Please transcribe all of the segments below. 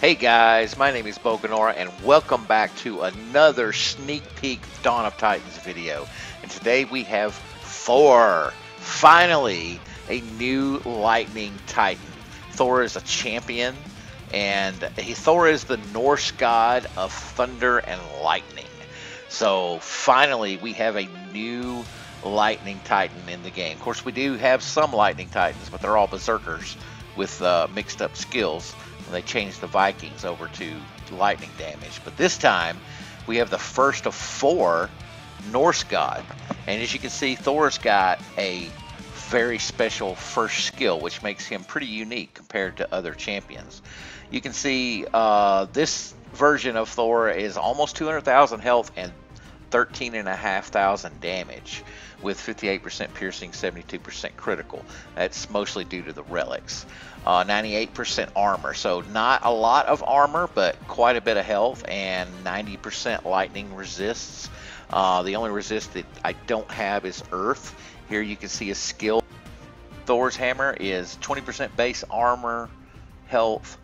Hey guys, my name is Boganora and welcome back to another sneak peek Dawn of Titans video. And today we have Thor, finally a new lightning titan. Thor is a champion and Thor is the Norse god of thunder and lightning. So finally we have a new lightning titan in the game. Of course we do have some lightning titans, but they're all berserkers with mixed up skills. They changed the Vikings over to lightning damage, but this time we have the first of 4 Norse god, and as you can see, Thor's got a very special first skill, which makes him pretty unique compared to other champions. You can see this version of Thor is almost 200,000 health and 13,500 damage with 58% piercing, 72% critical. That's mostly due to the relics. 98% armor, so not a lot of armor, but quite a bit of health, and 90% lightning resists. The only resist that I don't have is earth. Here you can see a skill. Thor's hammer is 20% base armor, health,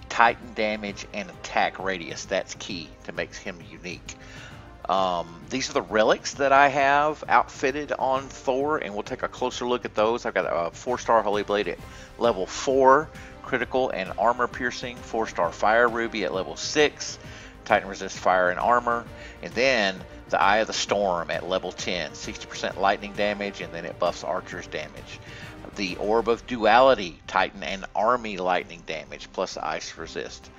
titan damage, and attack radius. That's key to make him unique. These are the relics that I have outfitted on Thor, and we'll take a closer look at those. I've got a 4-star Holy Blade at level 4, critical and armor piercing, 4-star Fire Ruby at level 6, Titan resist fire and armor, and then the Eye of the Storm at level 10, 60% lightning damage, and then it buffs archer's damage. The Orb of Duality, Titan and army lightning damage, plus ice resist.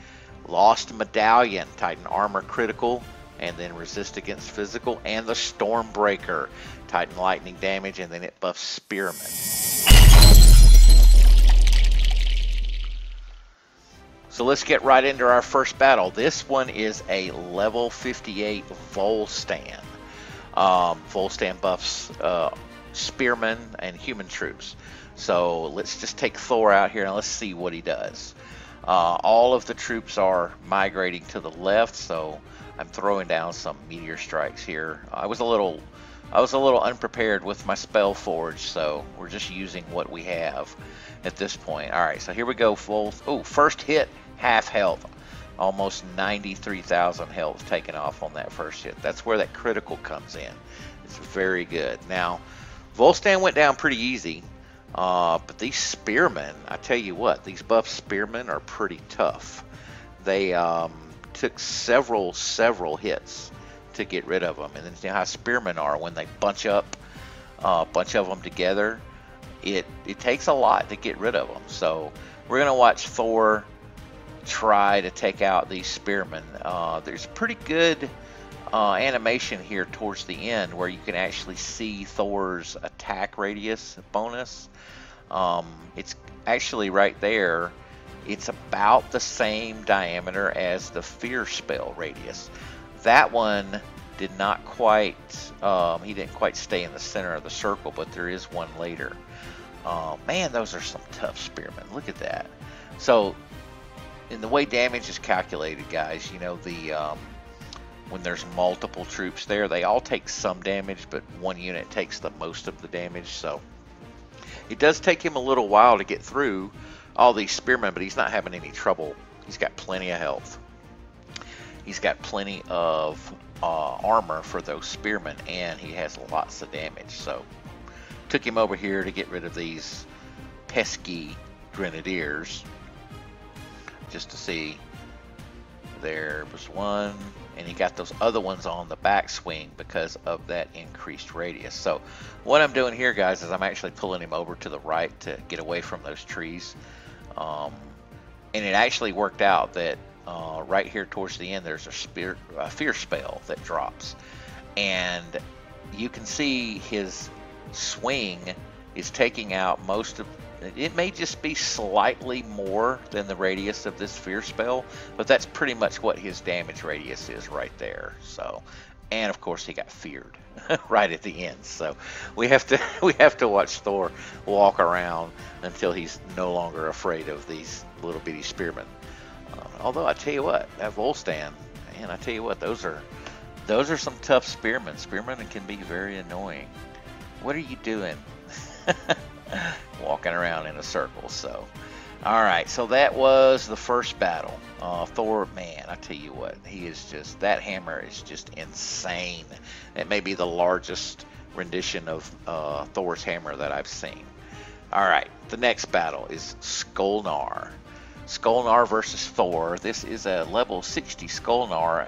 Lost Medallion, Titan armor critical, and then resist against physical, and the Stormbreaker, Titan lightning damage, and then it buffs Spearman. So let's get right into our first battle. This one is a level 58 Volstan. Volstan buffs Spearmen and human troops. So let's just take Thor out here and let's see what he does. All of the troops are migrating to the left, so I'm throwing down some meteor strikes here. I was a little unprepared with my spell forge, so we're just using what we have at this point. All right, so here we go. First hit, half health, almost 93,000 health taken off on that first hit. That's where that critical comes in. It's very good. Now, Volstan went down pretty easy, but these spearmen, I tell you what, these buff spearmen are pretty tough. They took several hits to get rid of them, and then you know how spearmen are when they bunch up, a bunch of them together. It takes a lot to get rid of them. So we're gonna watch Thor try to take out these spearmen. There's pretty good animation here towards the end where you can actually see Thor's attack radius bonus. It's actually right there. It's about the same diameter as the fear spell radius. That one did not quite, he didn't quite stay in the center of the circle, but there is one later. Man, those are some tough spearmen. Look at that. So, in the way damage is calculated, guys, you know, when there's multiple troops there, they all take some damage, but one unit takes the most of the damage. So, it does take him a little while to get through all these spearmen, but he's not having any trouble. He's got plenty of health. He's got plenty of armor for those spearmen, and he has lots of damage. So took him over here to get rid of these pesky grenadiers, just to see. There was one, and he got those other ones on the backswing because of that increased radius. So what I'm doing here, guys, is I'm actually pulling him over to the right to get away from those trees. And it actually worked out that right here towards the end there's a fear spell that drops, and you can see his swing is taking out most of it. May just be slightly more than the radius of this fear spell, but that's pretty much what his damage radius is right there. So and of course he got feared right at the end. So we have to we have to watch Thor walk around until he's no longer afraid of these little bitty spearmen. Although I tell you what, that Volstan, man, I tell you what, those are some tough spearmen. Spearmen can be very annoying. What are you doing? Walking around in a circle. So, all right. So that was the first battle. Thor, man, I tell you what, he is just, that hammer is just insane. It may be the largest rendition of Thor's hammer that I've seen. All right. The next battle is Skolnar. Skolnar versus Thor. This is a level 60 Skolnar.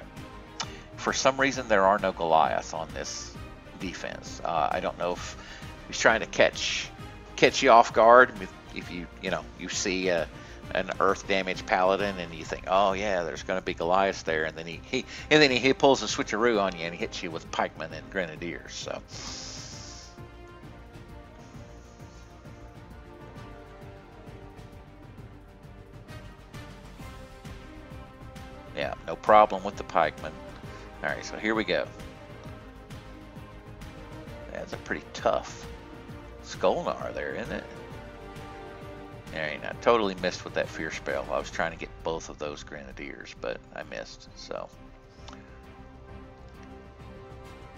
For some reason, there are no Goliaths on this defense. I don't know if he's trying to catch you off guard. If you see an earth damage paladin and you think, oh yeah, there's going to be Goliaths there, and then he pulls a switcheroo on you and he hits you with pikemen and grenadiers. So. Yeah, no problem with the pikemen. All right, so here we go. That's a pretty tough Skolnar there, isn't it? All right, I totally missed with that fear spell. I was trying to get both of those grenadiers, but I missed. So,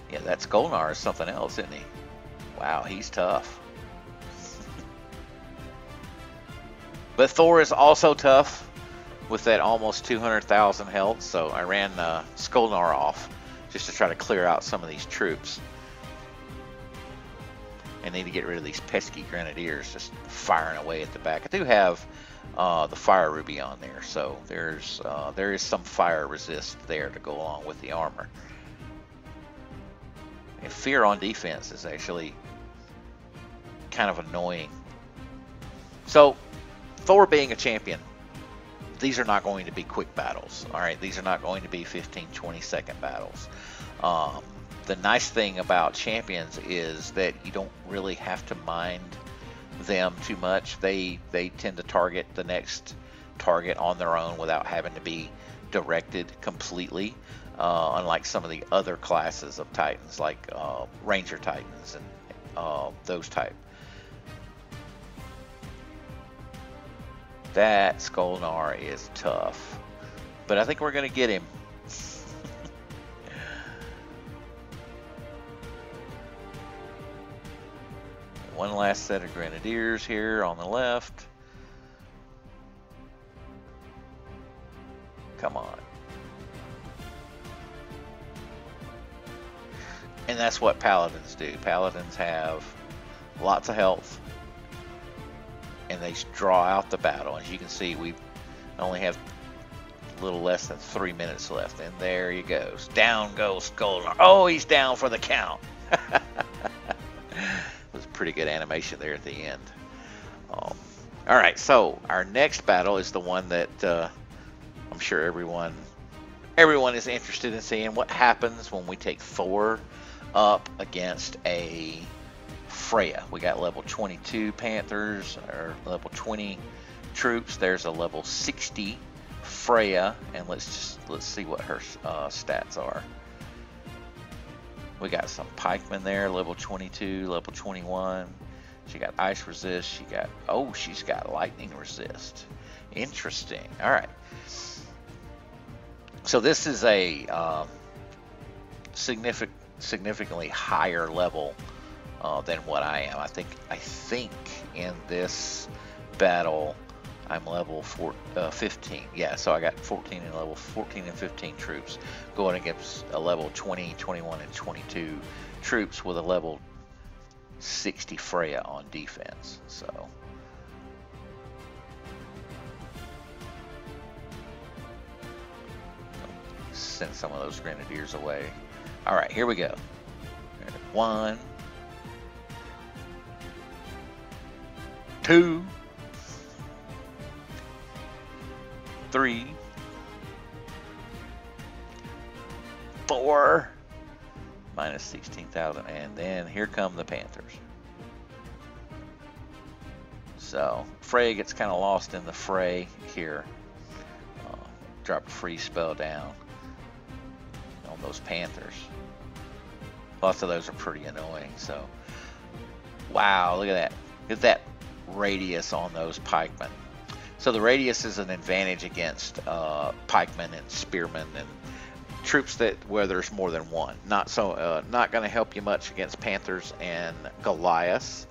yeah, that Skolnar is something else, isn't he? Wow, he's tough. But Thor is also tough with that almost 200,000 health, so I ran Skolnar off just to try to clear out some of these troops. I need to get rid of these pesky grenadiers just firing away at the back. I do have the fire ruby on there, so there is some fire resist there to go along with the armor. And fear on defense is actually kind of annoying. So Thor being a champion, these are not going to be quick battles. All right, these are not going to be 15-20 second battles. The nice thing about champions is that you don't really have to mind them too much. They tend to target the next target on their own without having to be directed completely, unlike some of the other classes of Titans, like Ranger Titans and those type. That Skolnar is tough, but I think we're going to get him. One last set of grenadiers here on the left. Come on. And that's what paladins do. Paladins have lots of health, and they draw out the battle. As you can see, we only have a little less than 3 minutes left. And there he goes. Down goes Skolnar. Oh, he's down for the count. It was a pretty good animation there at the end. All right, so our next battle is the one that I'm sure everyone is interested in seeing. What happens when we take Thor up against a Freya? We got level 22 Panthers, or level 20 troops. There's a level 60 Freya, and let's see what her stats are. We got some pikemen there, level 22, level 21. She got ice resist. She's got lightning resist. Interesting. All right. So this is a significantly higher level than what I am. I think in this battle I'm level 15. Yeah, so I got 14 and 15 troops going against a level 20, 21, and 22 troops with a level 60 Freya on defense. So send some of those grenadiers away. All right, here we go. 1, 2, 3, 4, minus 16,000, and then here come the Panthers. So Freya gets kind of lost in the fray here. Drop a free spell down on those Panthers. Lots of those are pretty annoying. So, wow, look at that. Look at that radius on those pikemen. So the radius is an advantage against pikemen and spearmen and troops that where there's more than one. Not going to help you much against panthers and Goliaths,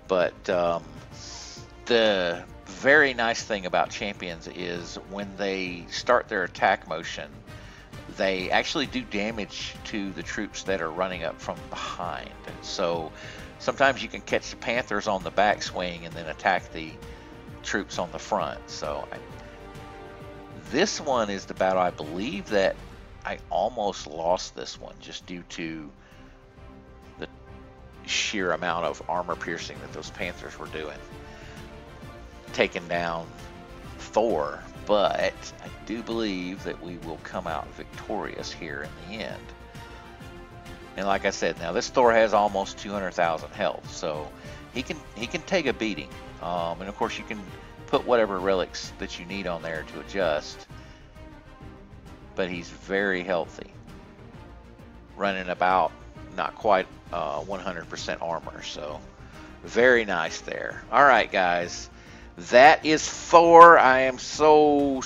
but the very nice thing about champions is when they start their attack motion, they actually do damage to the troops that are running up from behind. So sometimes you can catch the panthers on the backswing and then attack the troops on the front. So this one is the battle I believe that I almost lost this one just due to the sheer amount of armor piercing that those panthers were doing, taking down Thor. But I do believe that we will come out victorious here in the end. And like I said, now this Thor has almost 200,000 health, so he can take a beating. And of course you can put whatever relics that you need on there to adjust. But he's very healthy, running about not quite 100% armor. So very nice there. All right, guys. That is Thor. I am so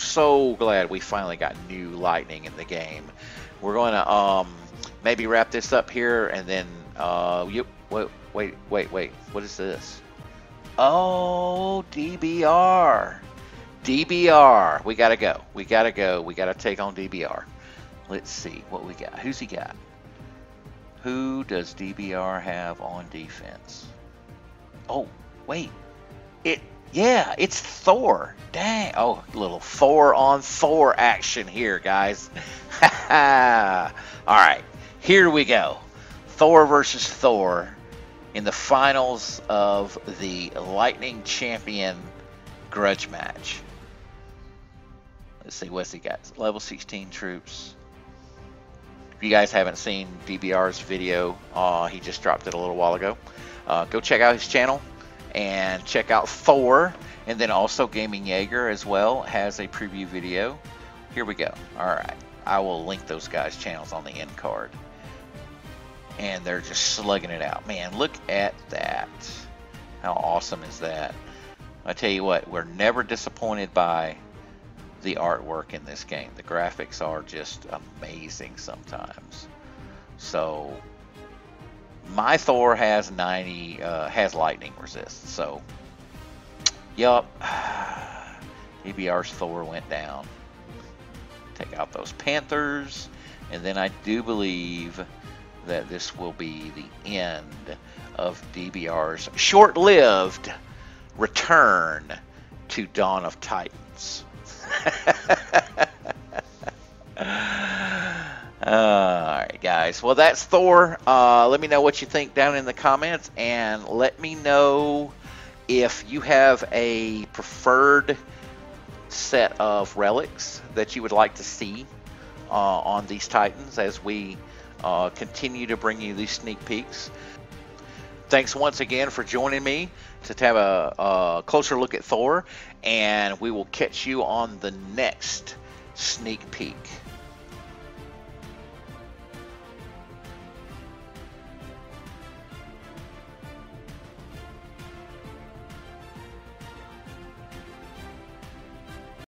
glad we finally got new lightning in the game. We're going to maybe wrap this up here and then wait. What is this? Oh, DBR. DBR. We got to go. We got to take on DBR. Let's see what we got. Who's he got? Who does DBR have on defense? Oh, wait. Yeah, it's Thor. Dang. Oh, little Thor on Thor action here, guys. All right, here we go. Thor versus Thor in the finals of the Lightning Champion grudge match. Let's see, what's he got? Level 16 troops. If you guys haven't seen DBR's video, he just dropped it a little while ago. Go check out his channel. And check out Thor, and then also Gaming Jaeger as well has a preview video. Here we go. All right, I will link those guys' channels on the end card. And they're just slugging it out. Man, look at that. How awesome is that? I tell you what, we're never disappointed by the artwork in this game. The graphics are just amazing sometimes. So my Thor has 90, has lightning resist. So, yup, DBR's Thor went down. Take out those panthers, and then I do believe that this will be the end of DBR's short-lived return to Dawn of Titans. Alright, guys. Well, that's Thor. Let me know what you think down in the comments, and let me know if you have a preferred set of relics that you would like to see on these Titans as we continue to bring you these sneak peeks. Thanks once again for joining me to have a closer look at Thor, and we will catch you on the next sneak peek.